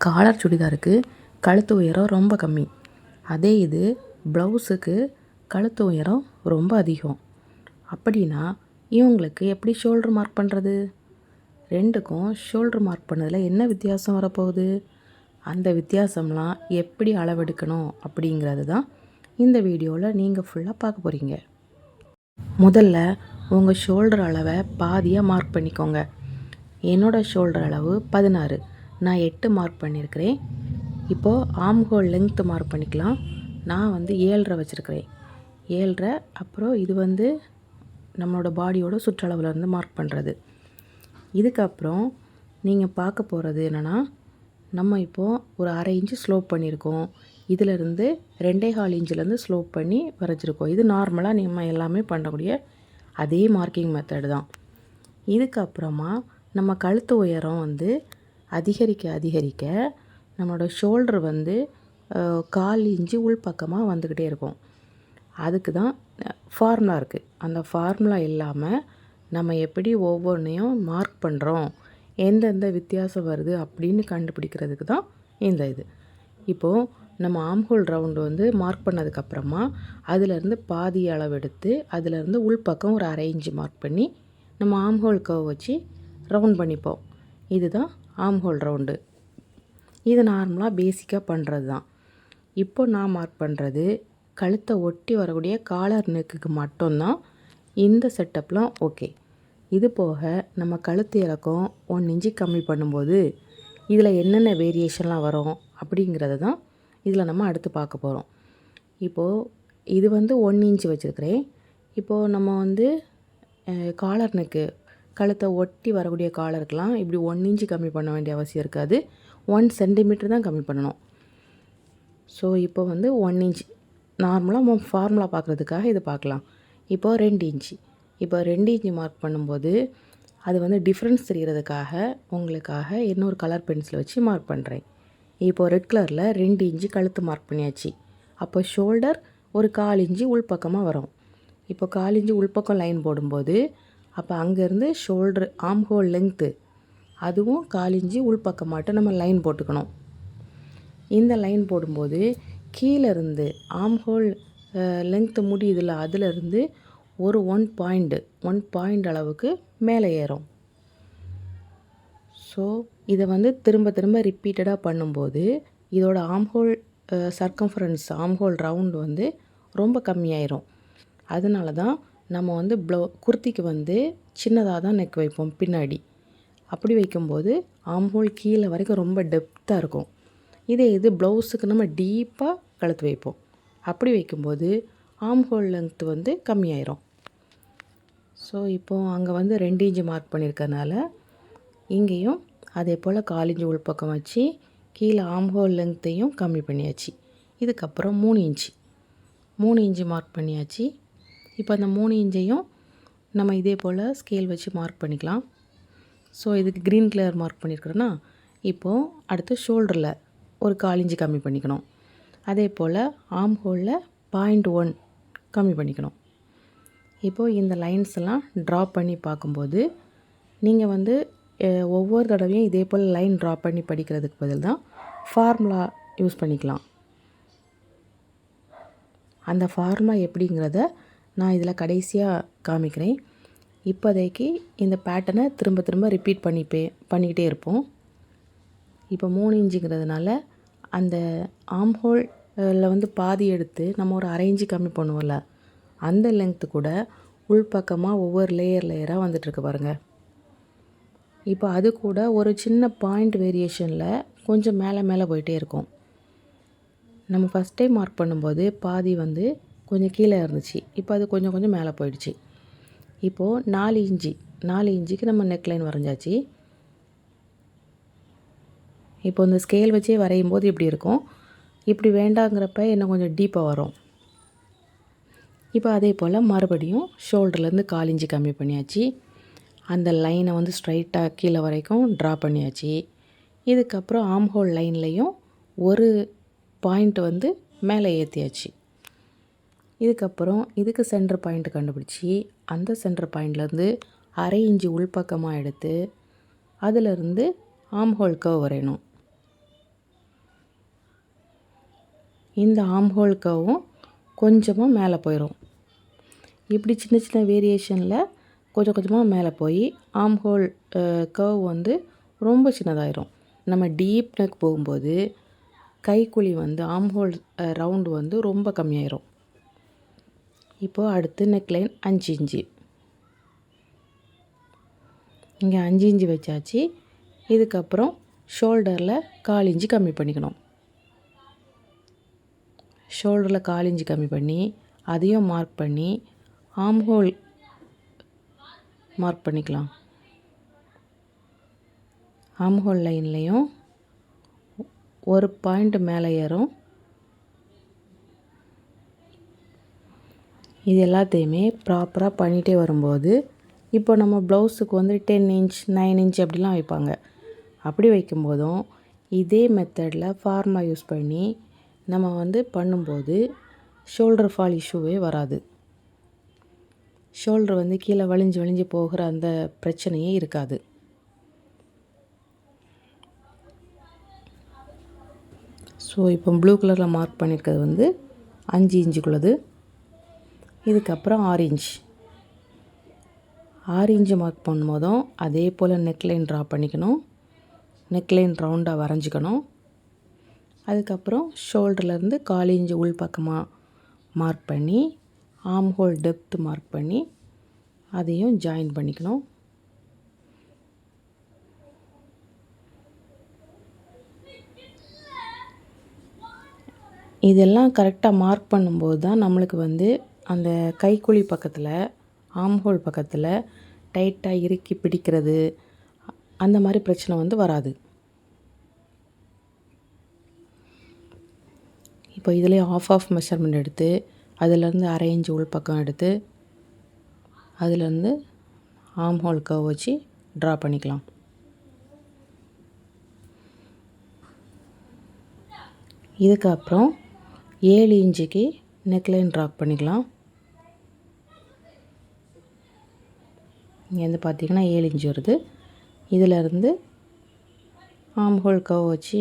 Collar சுடிதாருக்கு கழுத்து உயரம் ரொம்ப கம்மி. அதே இது ப்ளவுஸுக்கு கழுத்து உயரம் ரொம்ப அதிகம். அப்படின்னா இவங்களுக்கு எப்படி ஷோல்டர் மார்க் பண்ணுறது? ரெண்டுக்கும் ஷோல்டர் மார்க் பண்ணதில் என்ன வித்தியாசம் வரப்போகுது? அந்த வித்தியாசம்லாம் எப்படி அளவெடுக்கணும் அப்படிங்கிறது தான் இந்த வீடியோவில் நீங்கள் ஃபுல்லாக பார்க்க போகிறீங்க. முதல்ல உங்கள் ஷோல்டர் அளவை பாதியாக மார்க் பண்ணிக்கோங்க. என்னோடய ஷோல்டர் அளவு 16, நான் 8 மார்க் பண்ணியிருக்கிறேன். இப்போது ஆம்ஹோல் லென்த்து மார்க் பண்ணிக்கலாம். நான் 7.5 வச்சுருக்கிறேன். 7.5. அப்புறம் இது நம்மளோட பாடியோட சுற்றளவுலேருந்து மார்க் பண்ணுறது. இதுக்கப்புறம் நீங்கள் பார்க்க போகிறது என்னென்னா, நம்ம இப்போது ஒரு 1/2 இன்ச்சு ஸ்லோப் பண்ணியிருக்கோம். இதிலேருந்து 2.25 இன்ச்சிலேருந்து ஸ்லோப் பண்ணி வரைஞ்சிருக்கோம். இது நார்மலாக நம்ம எல்லாமே பண்ணக்கூடிய அதே மார்க்கிங் மெத்தடு தான். இதுக்கப்புறமா நம்ம கழுத்து உயரம் அதிகரிக்க நம்மளோட ஷோல்டர் 1/4 இன்ச்சு உள்பக்கமாக வந்துக்கிட்டே இருக்கும். அதுக்கு தான் ஃபார்முலா இருக்குது. அந்த ஃபார்முலா இல்லாமல் நம்ம எப்படி ஒவ்வொன்றையும் மார்க் பண்ணுறோம், எந்தெந்த வித்தியாசம் வருது அப்படின்னு கண்டுபிடிக்கிறதுக்கு தான் இது. இப்போது நம்ம ஆம்ஹோல் ரவுண்டு மார்க் பண்ணதுக்கப்புறமா அதிலேருந்து பாதி அளவு எடுத்து அதிலேருந்து உள்பக்கம் ஒரு 1/2 இன்ச்சு மார்க் பண்ணி நம்ம ஆம்ஹோல் கர்வ் வச்சு ரவுண்ட் பண்ணிப்போம். இதுதான் ஆம்ஹோல் ரவுண்டு. இது நார்மலாக பேசிக்காக பண்ணுறது தான். இப்போ நான் மார்க் பண்ணுறது கழுத்தை ஒட்டி வரக்கூடிய காலர் நெக்குக்கு மட்டும்தான். இந்த செட்டப்லாம் ஓகே. இது போக நம்ம கழுத்து இறக்கம் 1 இன்ச்சு கம்மி பண்ணும்போது இதில் என்னென்ன வேரியேஷன்லாம் வரும் அப்படிங்கிறத தான் இதில் நம்ம அடுத்து பார்க்க போகிறோம். இப்போது இது 1 இன்ச்சு வச்சுருக்கிறேன். இப்போது நம்ம காலர் நெக்கு கழுத்தை ஒட்டி வரக்கூடிய காலருக்கெலாம் இப்படி 1 இன்ச்சு கம்மி பண்ண வேண்டிய அவசியம் இருக்காது. 1 சென்டிமீட்டர் தான் கம்மி பண்ணணும். ஸோ இப்போ 1 இன்ச் நார்மலாக ஃபார்முலா பார்க்குறதுக்காக இது பார்க்கலாம். இப்போது 2 இன்ச்சு. இப்போ 2 இன்ச்சு மார்க் பண்ணும்போது அது டிஃப்ரென்ஸ் தெரிகிறதுக்காக உங்களுக்காக இன்னொரு கலர் பென்சில் வச்சு மார்க் பண்ணுறேன். இப்போது ரெட் கலரில் 2 இன்ச்சு கழுத்து மார்க் பண்ணியாச்சு. அப்போ ஷோல்டர் ஒரு 1/4 இன்ச்சு உள்பக்கமாக வரும். இப்போ 1/4 இன்ச்சு உள்பக்கம் லைன் போடும்போது அப்போ அங்கேருந்து ஷோல்டர் ஆம்ஹோல் லென்த்து அதுவும் 1/4 இன்ச்சு உள்பக்கமாட்டும் நம்ம லைன் போட்டுக்கணும். இந்த லைன் போடும்போது கீழேருந்து ஆம்ஹோல் லென்த்து முடியுதில்ல, அதிலேருந்து ஒரு 1 பாயிண்ட் அளவுக்கு மேலே ஏறும். ஸோ இதை திரும்ப திரும்ப ரிப்பீட்டடாக பண்ணும்போது இதோட ஆம்ஹோல் சர்க்கம்ஃபரன்ஸ் ஆம்ஹோல் ரவுண்டு ரொம்ப கம்மியாயிரும். அதனால தான் நம்ம குர்த்திக்கு சின்னதாக தான் நெக் வைப்போம் பின்னாடி. அப்படி வைக்கும்போது ஆம்ஹோல் கீழே வரைக்கும் ரொம்ப டெப்த்தாக இருக்கும். இது ப்ளவுஸுக்கு நம்ம டீப்பாக கழுத்து வைப்போம். அப்படி வைக்கும்போது ஆம்ஹோல் லென்த்து கம்மியாயிரும். ஸோ இப்போது அங்கே 2 இன்ச்சு மார்க் பண்ணியிருக்கறனால இங்கேயும் அதே போல் 1/4 இன்ச்சு உள்பக்கம் வச்சு கீழே ஆம்ஹோல் லென்த்தையும் கம்மி பண்ணியாச்சு. இதுக்கப்புறம் 3 இன்ச்சு மார்க் பண்ணியாச்சு. இப்போ அந்த 3 இன்ச்சையும் நம்ம இதே போல் ஸ்கேல் வச்சு மார்க் பண்ணிக்கலாம். ஸோ இதுக்கு க்ரீன் கலர் மார்க் பண்ணியிருக்கிறோன்னா இப்போது அடுத்து ஷோல்டரில் ஒரு 1/4 இன்ச்சு கம்மி பண்ணிக்கணும். அதே போல் ஆம்ஹோலில் 0.1 கம்மி பண்ணிக்கணும். இப்போது இந்த லைன்ஸ் எல்லாம் ட்ரா பண்ணி பார்க்கும்போது நீங்கள் ஒவ்வொரு தடவையும் இதே போல் லைன் ட்ரா பண்ணி படிக்கிறதுக்கு பதில் தான் ஃபார்முலா யூஸ் பண்ணிக்கலாம். அந்த ஃபார்முலா எப்படிங்கிறத நான் இதில் கடைசியாக காமிக்கிறேன். இப்போதைக்கு இந்த பேட்டர்னை திரும்ப திரும்ப ரிப்பீட் பண்ணிக்கிட்டே இருப்போம். இப்போ 3 இன்ச்சுங்கிறதுனால அந்த ஆம்ஹோலில் பாதி எடுத்து நம்ம ஒரு 1/2 இன்ச்சு கம்மி பண்ணுவோம்ல, அந்த லென்த்து கூட உள்பக்கமாக ஒவ்வொரு லேயராக வந்துட்டுருக்கு பாருங்கள். இப்போ அது கூட ஒரு சின்ன பாயிண்ட் வேரியேஷனில் கொஞ்சம் மேலே போயிட்டே இருக்கும். நம்ம ஃபஸ்ட் டைம் மார்க் பண்ணும்போது பாதி கொஞ்சம் கீழே இருந்துச்சு. இப்போ அது கொஞ்சம் மேலே போயிடுச்சு. இப்போது 4 இன்ச்சுக்கு நம்ம நெக்லைன் வரைஞ்சாச்சு. இப்போ இந்த ஸ்கேல் வச்சே வரையும் போது இப்படி இருக்கும். இப்படி வேண்டாங்கிறப்ப இன்னும் கொஞ்சம் டீப்பாக வரும். இப்போ அதே போல் மறுபடியும் ஷோல்டர்லேருந்து 1/4 இன்ச்சு கம்மி பண்ணியாச்சு. அந்த லைனை ஸ்ட்ரைட்டாக கீழே வரைக்கும் ட்ரா பண்ணியாச்சு. இதுக்கப்புறம் ஆம்ஹோல் லைன்லேயும் ஒரு பாயிண்ட் மேலே ஏற்றியாச்சு. இதுக்கப்புறம் இதுக்கு சென்டர் பாயிண்ட் கண்டுபிடிச்சி அந்த சென்டர் பாயிண்ட்லேருந்து 1/2 இன்ச்சு உள்பக்கமாக எடுத்து அதிலிருந்து ஆம்ஹோல் கர்வ் வரையணும். இந்த ஆம் ஹோல் கர்வும் கொஞ்சமாக மேலே போயிடும். இப்படி சின்ன சின்ன வேரியேஷனில் கொஞ்சம் கொஞ்சமாக மேலே போய் ஆம் ஹோல் கர்வ் வந்து ரொம்ப சின்னதாயிரும். நம்ம டீப் நெக் போகும்போது கைக்குழி வந்து ஆம் ஹோல் ரவுண்டு வந்து ரொம்ப கம்மியாயிரும். இப்போது அடுத்து நெக்லைன் 5 இன்ச்சு. இங்கே 5 இன்ச்சு வச்சாச்சு. இதுக்கப்புறம் ஷோல்டரில் 1/4 இன்ச்சு கம்மி பண்ணிக்கணும். ஷோல்டரில் 1/4 இன்ச்சு கம்மி பண்ணி அதையும் மார்க் பண்ணி ஆம் ஹோல் மார்க் பண்ணிக்கலாம். ஆம் ஹோல் லைன்லேயும் ஒரு பாயிண்ட் மேலே ஏறும். இது எல்லாத்தையுமே ப்ராப்பராக பண்ணிகிட்டே வரும்போது இப்போ நம்ம ப்ளவுஸுக்கு வந்து 10 இன்ச் 9 இன்ச் அப்படிலாம் வைப்பாங்க. அப்படி வைக்கும்போதும் இதே மெத்தடில் ஃபார்முலா யூஸ் பண்ணி நம்ம வந்து பண்ணும்போது ஷோல்டர் ஃபால் இஷ்யூவே வராது. ஷோல்டர் வந்து கீழே வலிஞ்சு வலிஞ்சு போகிற அந்த பிரச்சனையே இருக்காது. ஸோ இப்போ ப்ளூ கலரில் மார்க் பண்ணியிருக்கிறது வந்து 5 இன்ச்சுக்குள்ளது. இதுக்கப்புறம் 6 இன்ச் 6 இன்ச்சு மார்க் பண்ணும்போதும் அதே போல் நெக்லைன் ட்ரா பண்ணிக்கணும். நெக்லைன் ரவுண்டாக வரைஞ்சிக்கணும். அதுக்கப்புறம் ஷோல்டர்லேருந்து 1/4 இன்ச்சு உள் பக்கமாக மார்க் பண்ணி ஆம் ஹோல் டெப்த் மார்க் பண்ணி அதையும் ஜாயின் பண்ணிக்கணும். இதெல்லாம் கரெக்டாக மார்க் பண்ணும்போது தான் நம்மளுக்கு வந்து அந்த கைக்குழி பக்கத்தில் ஆம் ஹோல் பக்கத்தில் டைட்டாக இறுக்கி பிடிக்கிறது அந்த மாதிரி பிரச்சனை வந்து வராது. இப்போ இதிலே ஆஃப் மெஷர்மெண்ட் எடுத்து அதிலேருந்து 1/2 இன்ச்சு உள் பக்கம் எடுத்து அதிலேருந்து ஆம் ஹோல் கர்வ் வச்சு ட்ரா பண்ணிக்கலாம். இதுக்கப்புறம் 7 இன்ச்சுக்கு நெக்லைன் ட்ரா பண்ணிக்கலாம். இங்கே வந்து பார்த்திங்கன்னா 7 இன்ச் வருது. இதிலேருந்து ஆம் ஹோல் கர்வ் வச்சு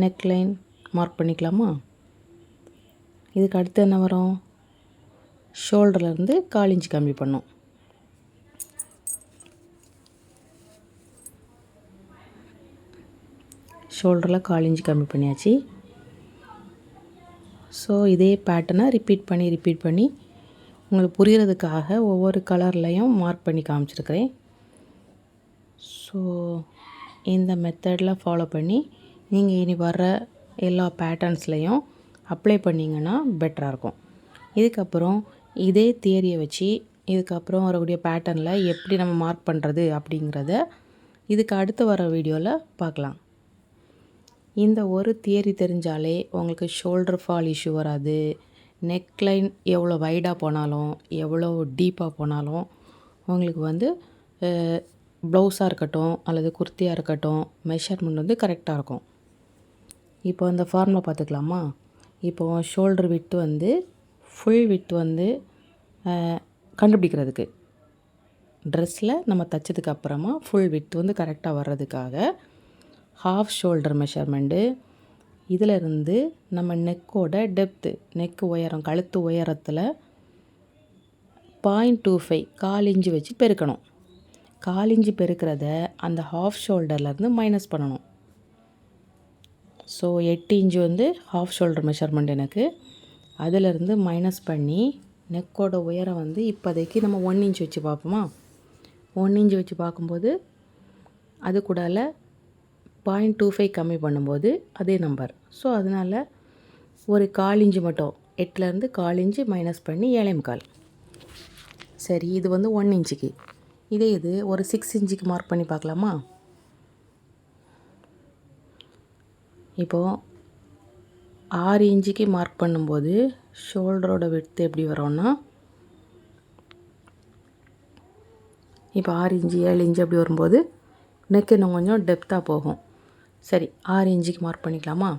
நெக்லைன் மார்க் பண்ணிக்கலாமா? இதுக்கு அடுத்து என்ன வரும்? ஷோல்டர்லேருந்து 1/4 இன்ச் கம்மி பண்ணும். ஷோல்டரில் 1/4 இன்ச் கம்மி பண்ணியாச்சு. ஸோ இதே பேட்டர்னை ரிப்பீட் பண்ணி உங்களுக்கு புரிகிறதுக்காக ஒவ்வொரு கலர்லையும் மார்க் பண்ணி காமிச்சிருக்கிறேன். ஸோ இந்த மெத்தடில் ஃபாலோ பண்ணி நீங்கள் இனி வர்ற எல்லா பேட்டர்ன்ஸ்லையும் அப்ளை பண்ணிங்கன்னா பெட்டராக இருக்கும். இதுக்கப்புறம் இதே தியரியை வச்சு இதுக்கப்புறம் வரக்கூடிய பேட்டர்னில் எப்படி நம்ம மார்க் பண்ணுறது அப்படிங்கிறத இதுக்கு அடுத்து வர வீடியோவில் பார்க்கலாம். இந்த ஒரு தியரி தெரிஞ்சாலே உங்களுக்கு ஷோல்டர் ஃபால் இஷ்யூ வராது. நெக்லைன் எவ்வளோ வைடாக போனாலும் எவ்வளோ டீப்பாக போனாலும் உங்களுக்கு வந்து ப்ளவுஸாக இருக்கட்டும் அல்லது குர்த்தியாக இருக்கட்டும் மெஷர்மெண்ட் வந்து கரெக்டாக இருக்கும். இப்போ அந்த ஃபார்முலா பார்த்துக்கலாமா? இப்போ ஷோல்டர் விட்டு வந்து ஃபுல் விட்டு வந்து கண்டுபிடிக்கிறதுக்கு ட்ரெஸ்ஸில் நம்ம தைச்சதுக்கு அப்புறமா ஃபுல் விட்டு வந்து கரெக்டாக வர்றதுக்காக ஹாஃப் ஷோல்டர் மெஷர்மெண்ட்டு இதிலிருந்து நம்ம நெக்கோட டெப்த்து நெக்கு உயரம் கழுத்து உயரத்தில் 0.25 1/4 இன்ச்சு வச்சு பெருக்கணும். 1/4 இன்ச்சு பெருக்கிறத அந்த ஹாஃப் ஷோல்டர்லேருந்து மைனஸ் பண்ணணும். ஸோ 8 இன்ச்சு வந்து ஹாஃப் ஷோல்டர் மெஷர்மெண்ட் எனக்கு. அதிலிருந்து மைனஸ் பண்ணி நெக்கோட உயரம் வந்து இப்போதைக்கு நம்ம 1 இன்ச் வச்சு பார்ப்போமா? 1 இன்ச் வச்சு பார்க்கும்போது அது கூடால 0.25 கம்மி பண்ணும்போது அதே நம்பர். ஸோ அதனால் ஒரு 1/4 இன்ச்சு மட்டும் 8லேருந்து 1/4 இன்ச்சு மைனஸ் பண்ணி 7.25. சரி, இது வந்து 1 இன்ச்சுக்கு. இதே இது ஒரு 6 இன்ச்சுக்கு மார்க் பண்ணி பார்க்கலாமா? இப்போது 6 இன்ச்சுக்கு மார்க் பண்ணும்போது ஷோல்டரோட விட்த் எப்படி வரும்னா இப்போ 6 இன்ச்சு 7 இன்ச்சு அப்படி வரும்போது நெக் இன்னும் கொஞ்சம் டெப்த்தாக போகும். சரி, 6 இன்ச்சுக்கு மார்க் பண்ணிக்கலாமா?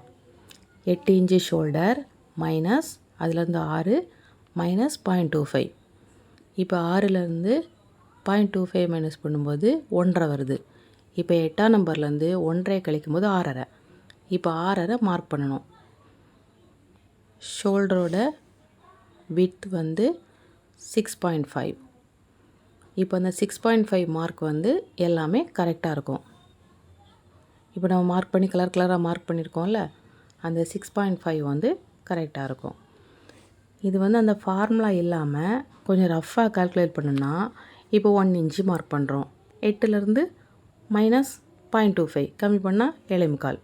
8 இன்ச்சு ஷோல்டர் மைனஸ் அதுலேருந்து 6 மைனஸ் 0.25. இப்போ 6லேருந்து 0.25 மைனஸ் பண்ணும்போது 1.5 வருது. இப்போ 8ஆம் நம்பர்லேருந்து 1.5 கழிக்கும் போது 6.5. இப்போ 6.5 மார்க் பண்ணணும். ஷோல்டரோட விட்த் வந்து 6.5. இப்போ அந்த 6.5 மார்க் வந்து எல்லாமே கரெக்டாக இருக்கும். இப்போ நம்ம மார்க் பண்ணி கலராக மார்க் பண்ணியிருக்கோம்ல, அந்த 6.5 வந்து கரெக்டாக இருக்கும். இது வந்து அந்த ஃபார்முலா இல்லாமல் கொஞ்சம் ரஃப்பாக கால்குலேட் பண்ணுன்னா, இப்போ 1 இன்ச்சு மார்க் பண்ணுறோம். 8லேருந்து -0.25 கம்மி பண்ணால் 7.25.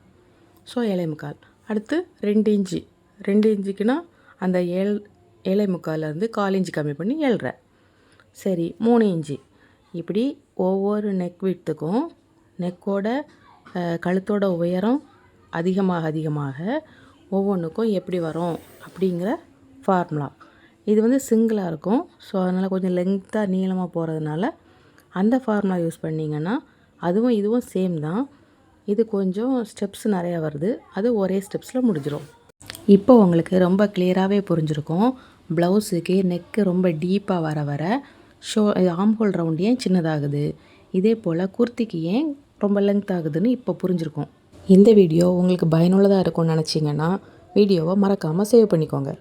ஸோ 7.25. அடுத்து 2 இன்ச்சு. 2 இன்ச்சுக்குன்னா அந்த 7.25லேருந்து 1/4 இன்ச்சு கம்மி பண்ணி 7.5. சரி, 3 இன்ச்சு. இப்படி ஒவ்வொரு நெக் விட்த்துக்கும் நெக்கோட கழுத்தோட உயரம் அதிகமாக ஒவ்வொன்றுக்கும் எப்படி வரும் அப்படிங்கிற ஃபார்முலா. இது வந்து சிங்கிளாக இருக்கும். ஸோ அதனால் கொஞ்சம் லென்த்தாக நீளமாக போகிறதுனால அந்த ஃபார்முலா யூஸ் பண்ணிங்கன்னா அதுவும் இதுவும் சேம் தான். இது கொஞ்சம் ஸ்டெப்ஸ் நிறையா வருது, அது ஒரே ஸ்டெப்ஸில் முடிஞ்சிடும். இப்போ உங்களுக்கு ரொம்ப கிளியராகவே புரிஞ்சிருக்கும். ப்ளவுஸுக்கு நெக்கு ரொம்ப டீப்பாக வர வர ஆம் ஹோல் ரவுண்ட் ஏன் சின்னதாகுது, இதே போல் குர்த்திக்கு ஏன் ரொம்ப லென்த் ஆகுதுன்னு இப்போ புரிஞ்சிருக்கும். இந்த வீடியோ உங்களுக்கு பயனுள்ளதாக இருக்கும்னு நினச்சிங்கன்னா வீடியோவை மறக்காமல் சேவ் பண்ணிக்கோங்க.